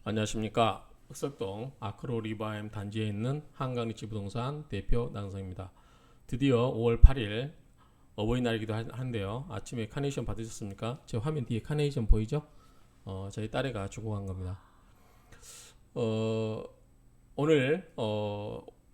안녕하십니까. 흑석동 아크로리바엠 단지에 있는 한강리치 부동산 대표 나성입니다. 드디어 5월 8일 어버이날이기도 한데요. 아침에 카네이션 받으셨습니까? 제 화면 뒤에 카네이션 보이죠? 저희 딸애가 주고 간 겁니다. 어, 오늘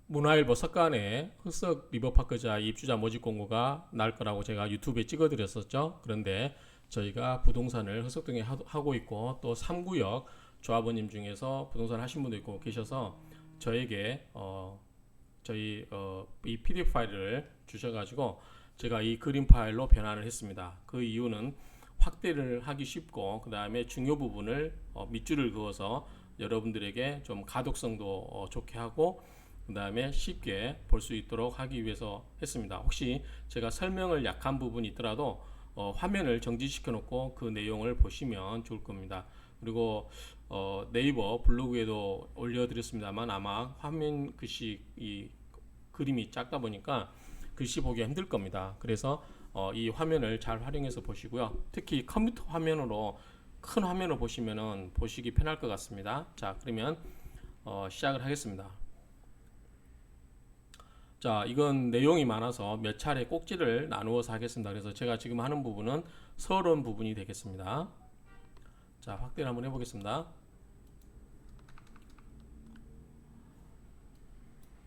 문화일보 석간에 흑석 리버파크자 입주자 모집 공고가 날 거라고 제가 유튜브에 찍어드렸었죠. 그런데 저희가 부동산을 흑석동에 하고 있고 또 3구역 조합원님 중에서 부동산 하신 분도 있고 계셔서 저에게 이 PDF 파일을 주셔가지고 제가 이 그림 파일로 변환을 했습니다. 그 이유는 확대를 하기 쉽고 그 다음에 중요 부분을 밑줄을 그어서 여러분들에게 좀 가독성도 좋게 하고 그 다음에 쉽게 볼 수 있도록 하기 위해서 했습니다. 혹시 제가 설명을 약한 부분이 있더라도 화면을 정지시켜 놓고 그 내용을 보시면 좋을 겁니다. 그리고 네이버 블로그에도 올려드렸습니다만 아마 화면 글씨 이 그림이 작다 보니까 글씨 보기가 힘들 겁니다. 그래서 이 화면을 잘 활용해서 보시고요. 특히 컴퓨터 화면으로 큰 화면으로 보시면은 보시기 편할 것 같습니다. 자, 그러면 시작을 하겠습니다. 자, 이건 내용이 많아서 몇 차례 꼭지를 나누어서 하겠습니다. 그래서 제가 지금 하는 부분은 서론 부분이 되겠습니다. 자, 확대를 한번 해보겠습니다.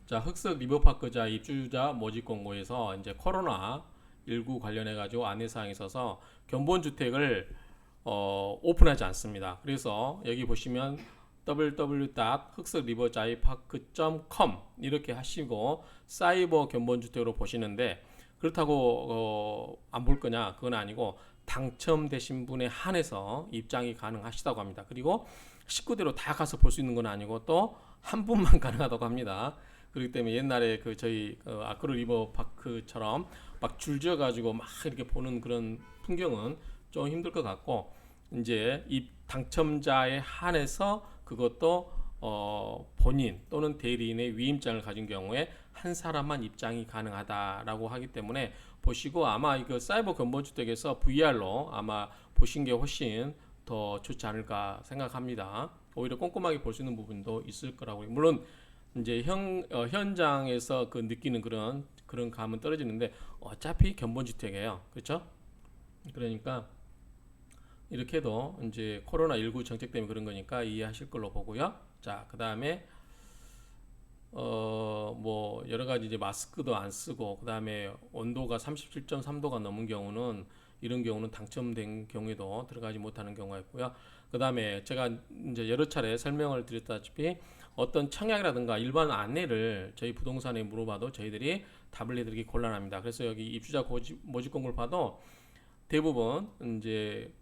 자, 흑석 리버파크자 입주자 모집 공고에서 이제 코로나19 관련해 가지고 안내사항이 있어서 견본주택을 오픈하지 않습니다. 그래서 여기 보시면 www.흑석리버자이파크.com 이렇게 하시고 사이버 견본주택으로 보시는데 그렇다고 안 볼 거냐? 그건 아니고 당첨되신 분에 한해서 입장이 가능하시다고 합니다. 그리고 식구대로 다 가서 볼 수 있는 건 아니고 또 한 분만 가능하다고 합니다. 그렇기 때문에 옛날에 그 저희 아크로 리버 파크처럼 막 줄지어 가지고 막 이렇게 보는 그런 풍경은 좀 힘들 것 같고 이제 이 당첨자에 한해서 그것도 본인 또는 대리인의 위임장을 가진 경우에 한 사람만 입장이 가능하다라고 하기 때문에 보시고 아마 이거 사이버 견본주택에서 VR로 아마 보신 게 훨씬 더 좋지 않을까 생각합니다. 오히려 꼼꼼하게 볼 수 있는 부분도 있을 거라고. 물론 이제 현장에서 그 느끼는 그런 감은 떨어지는데 어차피 견본주택이에요. 그렇죠? 그러니까 이렇게 해도 이제 코로나19 정책 때문에 그런 거니까 이해하실 걸로 보고요. 자, 그다음에 뭐 여러 가지 이제 마스크도 안 쓰고 그다음에 온도가 37.3도가 넘은 경우는 이런 경우는 당첨된 경우에도 들어가지 못하는 경우가 있고요. 그다음에 제가 이제 여러 차례 설명을 드렸다시피 어떤 청약이라든가 일반 안내를 저희 부동산에 물어봐도 저희들이 답을 해드리기 곤란합니다. 그래서 여기 입주자 모집 공고를 봐도 대부분 이제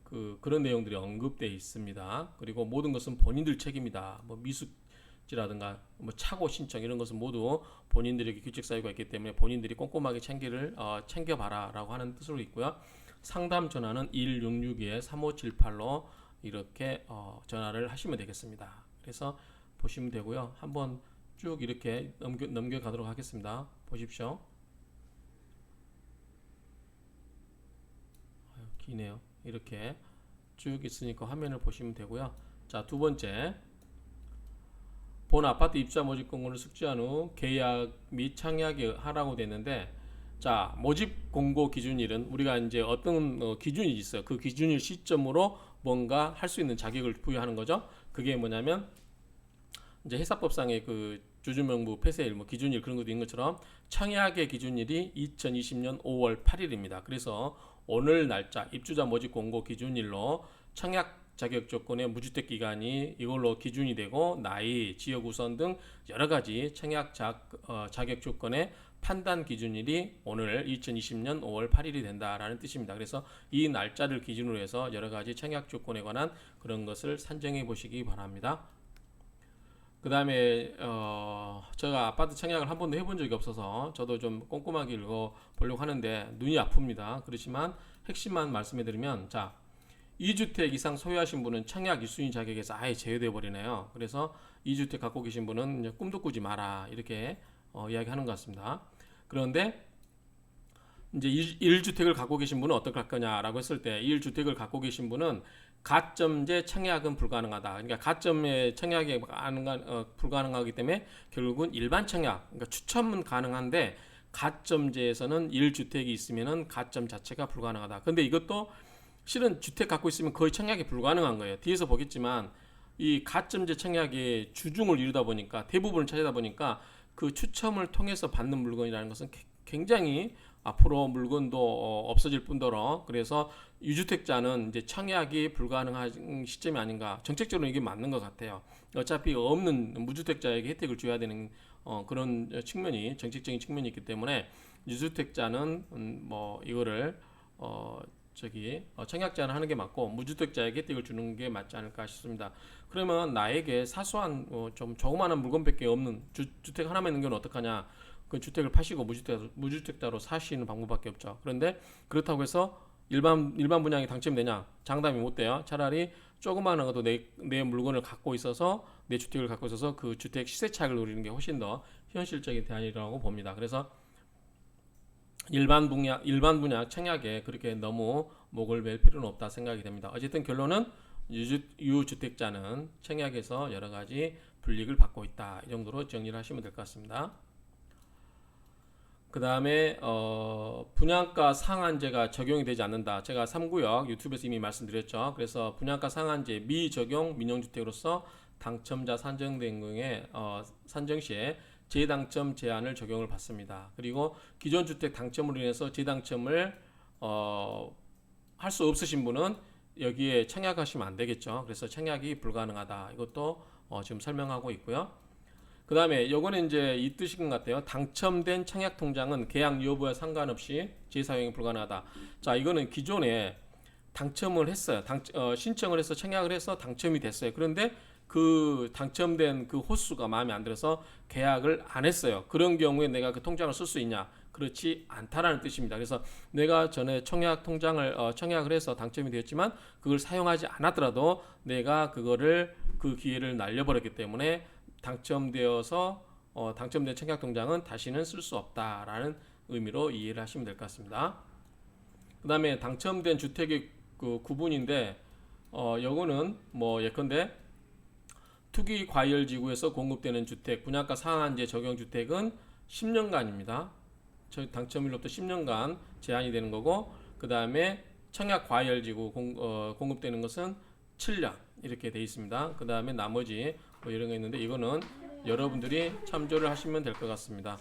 그런 내용들이 언급되어 있습니다. 그리고 모든 것은 본인들 책임이다. 뭐 미숙지라든가 뭐 착오 신청 이런 것은 모두 본인들에게 규칙 사유가 있기 때문에 본인들이 꼼꼼하게 챙겨봐라라고 하는 뜻으로 있고요. 상담 전화는 1662-3578로 이렇게 전화를 하시면 되겠습니다. 그래서 보시면 되고요. 한번 쭉 이렇게 넘겨가도록 하겠습니다. 보십시오. 기네요. 이렇게 쭉 있으니까 화면을 보시면 되고요. 자, 두 번째. 본 아파트 입주자 모집 공고를 숙지한 후 계약 및 청약에 하라고 됐는데 자, 모집 공고 기준일은 우리가 이제 어떤 기준이 있어요. 그 기준일 시점으로 뭔가 할 수 있는 자격을 부여하는 거죠. 그게 뭐냐면 이제 회사법상의 그 주주명부 폐쇄일, 뭐 기준일 그런 것도 있는 것처럼 청약의 기준일이 2020년 5월 8일입니다. 그래서 오늘 날짜 입주자 모집 공고 기준일로 청약 자격 조건의 무주택 기간이 이걸로 기준이 되고 나이, 지역 우선 등 여러 가지 청약 자격 조건의 판단 기준일이 오늘 2020년 5월 8일이 된다라는 뜻입니다. 그래서 이 날짜를 기준으로 해서 여러 가지 청약 조건에 관한 그런 것을 산정해 보시기 바랍니다. 그 다음에 제가 아파트 청약을 한 번도 해본 적이 없어서 저도 좀 꼼꼼하게 읽어보려고 하는데 눈이 아픕니다. 그렇지만 핵심만 말씀해드리면 자 2주택 이상 소유하신 분은 청약 1순위 자격에서 아예 제외되어 버리네요. 그래서 2주택 갖고 계신 분은 꿈도 꾸지 마라 이렇게 이야기하는 것 같습니다. 그런데 이제 1주택을 갖고 계신 분은 어떻게 할 거냐라고 했을 때 1주택을 갖고 계신 분은 가점제 청약은 불가능하다. 그러니까 가점의 청약이 불가능하기 때문에 결국은 일반 청약, 그러니까 추첨은 가능한데 가점제에서는 1주택이 있으면은 가점 자체가 불가능하다. 근데 이것도 실은 주택 갖고 있으면 거의 청약이 불가능한 거예요. 뒤에서 보겠지만 이 가점제 청약의 주중을 이루다 보니까 대부분을 차지하다 보니까 그 추첨을 통해서 받는 물건이라는 것은 굉장히 앞으로 물건도 없어질 뿐더러 그래서 유주택자는 이제 청약이 불가능한 시점이 아닌가. 정책적으로 이게 맞는 것 같아요. 어차피 없는 무주택자에게 혜택을 줘야 되는 그런 측면이 정책적인 측면이 있기 때문에 유주택자는 뭐 이거를 청약 제한을 하는 게 맞고 무주택자에게 혜택을 주는 게 맞지 않을까 싶습니다. 그러면 나에게 사소한 좀 조그마한 물건밖에 없는 주택 하나만 있는 경우는 어떡하냐? 그 주택을 파시고 무주택자로 사시는 방법밖에 없죠. 그런데 그렇다고 해서 일반 분양이 당첨되냐? 장담이 못 돼요. 차라리 조그마한 것도 내 물건을 갖고 있어서 내 주택을 갖고 있어서 그 주택 시세 차익을 노리는 게 훨씬 더 현실적인 대안이라고 봅니다. 그래서 일반 분양 청약에 그렇게 너무 목을 맬 필요는 없다 생각이 됩니다. 어쨌든 결론은 유주택자는 청약에서 여러 가지 불이익을 받고 있다. 이 정도로 정리를 하시면 될 것 같습니다. 그 다음에 분양가 상한제가 적용이 되지 않는다. 제가 3구역 유튜브에서 이미 말씀드렸죠. 그래서 분양가 상한제 미적용 민영주택으로서 당첨자 산정된 경우에 산정 시에 재당첨 제한을 적용을 받습니다. 그리고 기존 주택 당첨으로 인해서 재당첨을 할 수 없으신 분은 여기에 청약하시면 안 되겠죠. 그래서 청약이 불가능하다. 이것도 지금 설명하고 있고요. 그 다음에 요거는 이제 이 뜻인 것 같아요. 당첨된 청약 통장은 계약 여부와 상관없이 재사용이 불가능하다. 자, 이거는 기존에 당첨을 했어요. 신청을 해서 청약을 해서 당첨이 됐어요. 그런데 그 당첨된 그 호수가 마음에 안 들어서 계약을 안 했어요. 그런 경우에 내가 그 통장을 쓸 수 있냐? 그렇지 않다라는 뜻입니다. 그래서 내가 전에 청약 통장을 청약을 해서 당첨이 되었지만 그걸 사용하지 않았더라도 내가 그 기회를 날려버렸기 때문에 당첨되어서 당첨된 청약 통장은 다시는 쓸 수 없다라는 의미로 이해를 하시면 될 것 같습니다. 그 다음에 당첨된 주택의 그 구분인데 요거는 뭐 예컨대 투기 과열 지구에서 공급되는 주택 분양가 상한제 적용 주택은 10년간입니다. 당첨일로부터 10년간 제한이 되는 거고 그 다음에 청약 과열 지구 공급되는 것은 7년 이렇게 돼 있습니다. 그 다음에 나머지 뭐 이런 거 있는데 이거는 여러분들이 참조를 하시면 될 것 같습니다.